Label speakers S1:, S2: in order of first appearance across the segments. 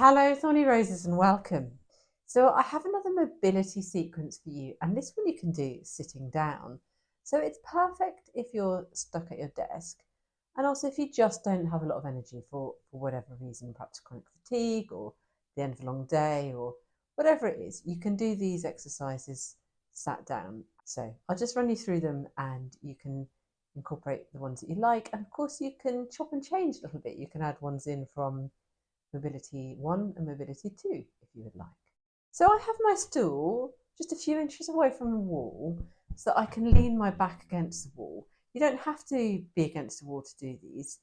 S1: Hello, Thorny Roses, and welcome. So, I have another mobility sequence for you, and this one you can do sitting down. So, it's perfect if you're stuck at your desk, and also if you just don't have a lot of energy for whatever reason, perhaps chronic fatigue or the end of a long day or whatever it is, you can do these exercises sat down. So, I'll just run you through them and you can incorporate the ones that you like. And of course, you can chop and change a little bit. You can add ones in from mobility 1 and mobility 2 if you would like. So I have my stool just a few inches away from the wall so that I can lean my back against the wall. You don't have to be against the wall to do these,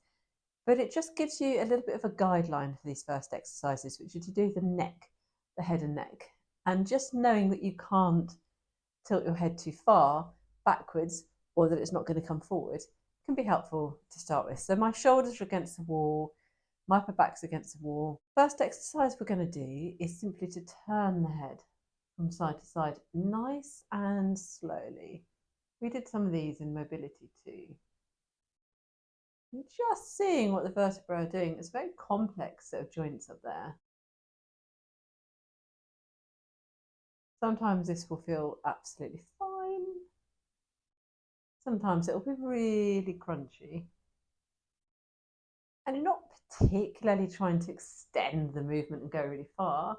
S1: but it just gives you a little bit of a guideline for these first exercises, which are to do the neck, the head and neck. And just knowing that you can't tilt your head too far backwards or that it's not going to come forward can be helpful to start with. So my shoulders are against the wall, my upper back's against the wall. First exercise we're going to do is simply to turn the head from side to side, nice and slowly. We did some of these in mobility 2. And just seeing what the vertebrae are doing. It's a very complex set of joints up there. Sometimes this will feel absolutely fine. Sometimes it'll be really crunchy. And you're not particularly trying to extend the movement and go really far.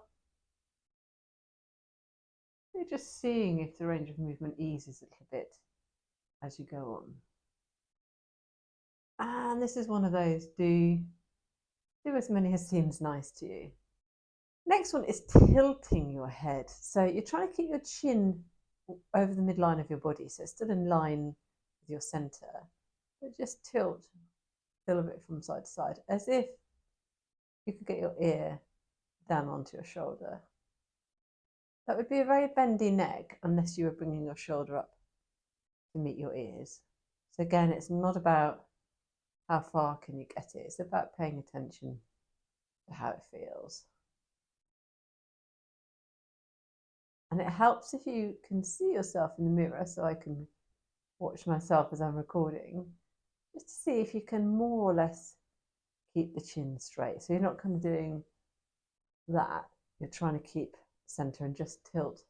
S1: You're just seeing if the range of movement eases a little bit as you go on. And this is one of those, do as many as seems nice to you. Next one is tilting your head. So you're trying to keep your chin over the midline of your body, so it's still in line with your center, but just tilt a little bit from side to side, as if you could get your ear down onto your shoulder. That would be a very bendy neck unless you were bringing your shoulder up to meet your ears. So again, it's not about how far can you get it, it's about paying attention to how it feels. And it helps if you can see yourself in the mirror, so I can watch myself as I'm recording, just to see if you can more or less keep the chin straight. So you're not kind of doing that, you're trying to keep center and just tilt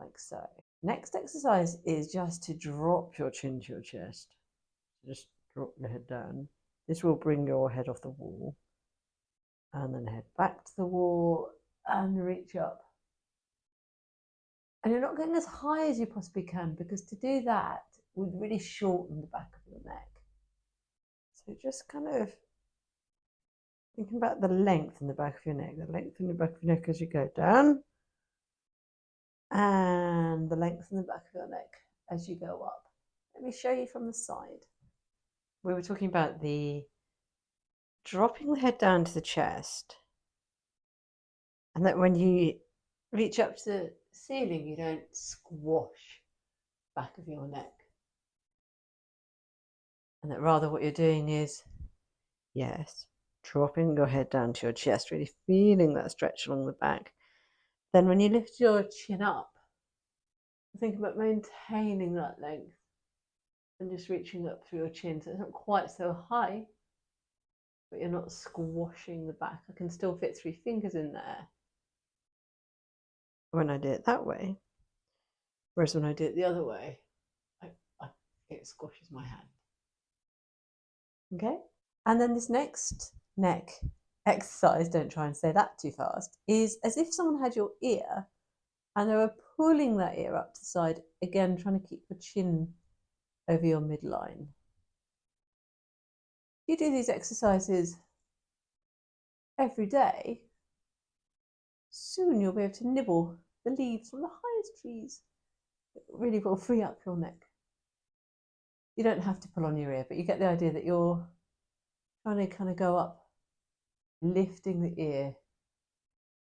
S1: like so. Next exercise is just to drop your chin to your chest. Just drop your head down. This will bring your head off the wall, and then head back to the wall and reach up. And you're not going as high as you possibly can, because to do that would really shorten the back of your neck. So just kind of thinking about the length in the back of your neck, the length in the back of your neck as you go down, and the length in the back of your neck as you go up. Let me show you from the side. We were talking about the dropping the head down to the chest, and that when you reach up to the ceiling, you don't squash the back of your neck. And that rather what you're doing is, yes, dropping your head down to your chest, really feeling that stretch along the back. Then when you lift your chin up, think about maintaining that length and just reaching up through your chin. So it's not quite so high, but you're not squashing the back. I can still fit 3 fingers in there when I do it that way. Whereas when I do it the other way, it squashes my hand. Okay? And then this next neck exercise, don't try and say that too fast, is as if someone had your ear and they were pulling that ear up to the side, again, trying to keep your chin over your midline. If you do these exercises every day, soon you'll be able to nibble the leaves from the highest trees. It really will free up your neck. You don't have to pull on your ear, but you get the idea that you're trying to kind of go up, lifting the ear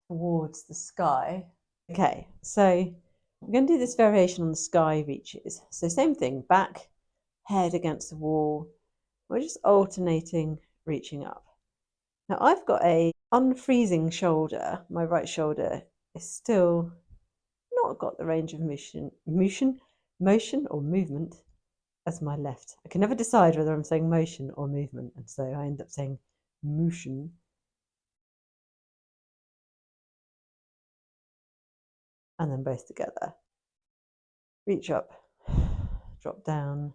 S1: towards the sky. Okay, so I'm going to do this variation on the sky reaches. So same thing, back, head against the wall. We're just alternating, reaching up. Now I've got a unfreezing shoulder. My right shoulder is still not got the range of motion or movement as my left. I can never decide whether I'm saying motion or movement, and so I end up saying motion. and then both together. Reach up, drop down,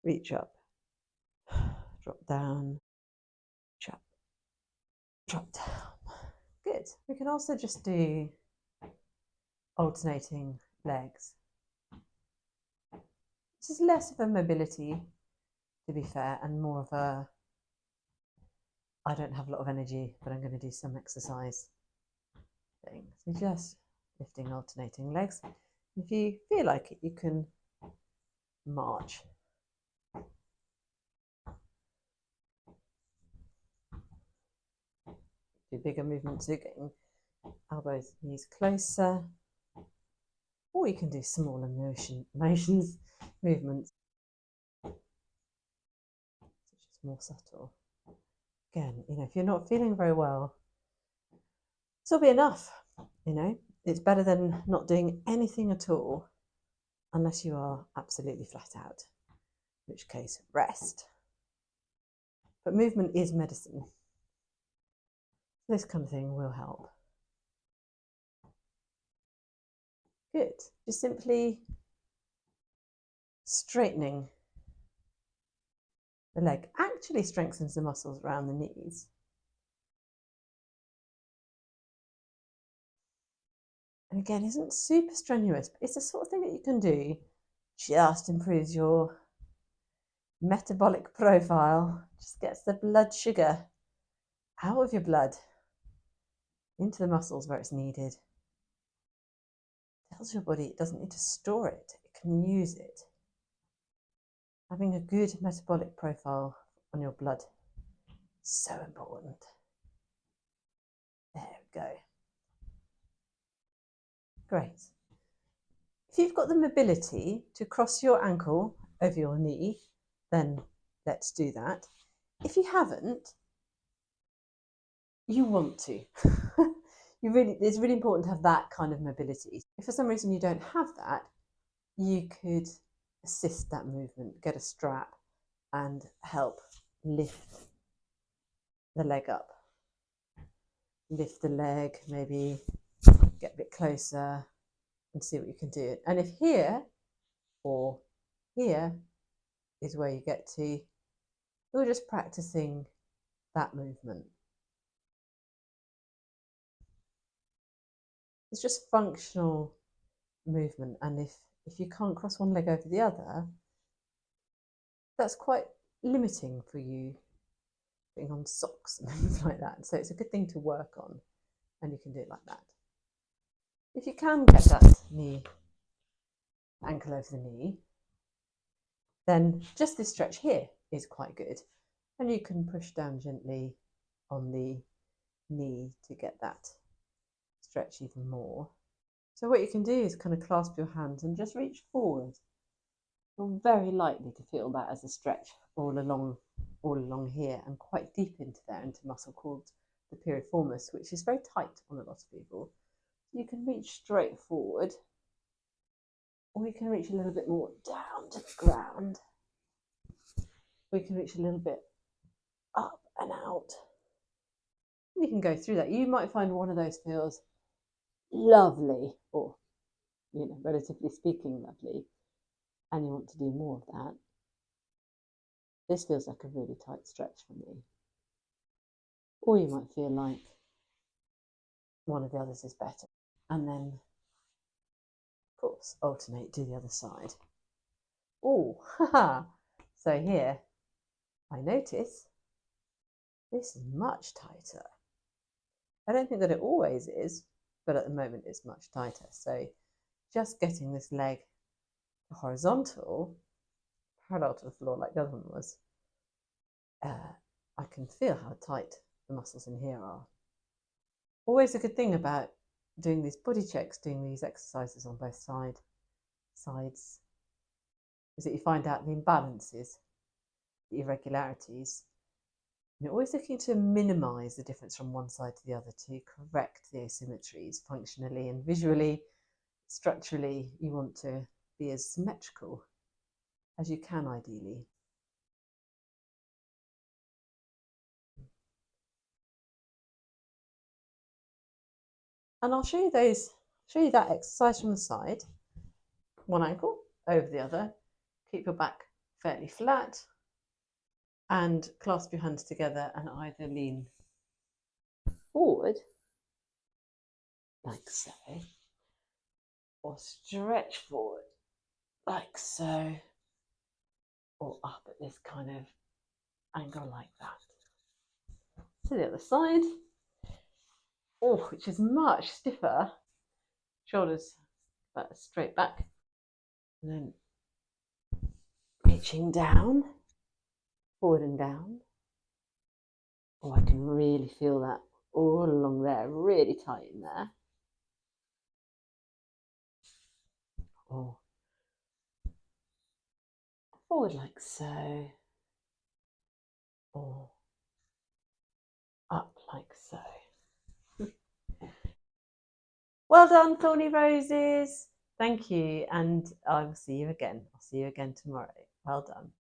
S1: reach up, drop down, reach up, drop down. Good. We can also just do alternating legs. This is less of a mobility, to be fair, and more of a, I don't have a lot of energy, but I'm going to do some exercise thing. So just lifting, alternating legs. If you feel like it, you can march. Do bigger movements, so getting elbows, knees closer. Or you can do smaller movements, which is more subtle. Again, if you're not feeling very well, this will be enough. It's better than not doing anything at all, unless you are absolutely flat out, in which case rest. But movement is medicine. This kind of thing will help. Good. Just simply straightening the leg actually strengthens the muscles around the knees. And again, isn't super strenuous, but it's the sort of thing that you can do, just improves your metabolic profile, just gets the blood sugar out of your blood into the muscles where it's needed. Tells your body it doesn't need to store it, it can use it. Having a good metabolic profile on your blood, so important. There we go. Great. If you've got the mobility to cross your ankle over your knee, then let's do that. If you haven't, you want to. It's really important to have that kind of mobility. If for some reason you don't have that, you could assist that movement, get a strap and help lift the leg up. Lift the leg, maybe get a bit closer and see what you can do. And if here or here is where you get to, you're just practicing that movement. It's just functional movement, and if you can't cross one leg over the other, that's quite limiting for you putting on socks and things like that. So it's a good thing to work on, and you can do it like that. If you can get that ankle over the knee, then just this stretch here is quite good, and you can push down gently on the knee to get that stretch even more. So what you can do is kind of clasp your hands and just reach forward. You're very likely to feel that as a stretch all along here and quite deep into there, into a muscle called the piriformis, which is very tight on a lot of people. You can reach straight forward, or you can reach a little bit more down to the ground. We can reach a little bit up and out. You can go through that. You might find one of those feels lovely, or relatively speaking lovely, and you want to do more of that. This feels like a really tight stretch for me. Or you might feel like one of the others is better. And then, of course, alternate, do the other side. Oh, haha. So here, I notice this is much tighter. I don't think that it always is, but at the moment it's much tighter. So just getting this leg horizontal, parallel to the floor like the other one was, I can feel how tight the muscles in here are. Always a good thing about doing these body checks, doing these exercises on both sides, is that you find out the imbalances, the irregularities. You're always looking to minimize the difference from one side to the other to correct the asymmetries functionally and visually. Structurally, you want to be as symmetrical as you can, ideally. And I'll show you those show you that exercise from the side. One ankle over the other. Keep your back fairly flat and clasp your hands together and either lean forward like so, or stretch forward like so, or up at this kind of angle like that. To the other side, which is much stiffer. Shoulders straight back, and then reaching down, forward and down. I can really feel that all along there, really tight in there. Or forward like so, or up like so. Well done, Thorny Roses. Thank you, and I will see you again. I'll see you again tomorrow. Well done.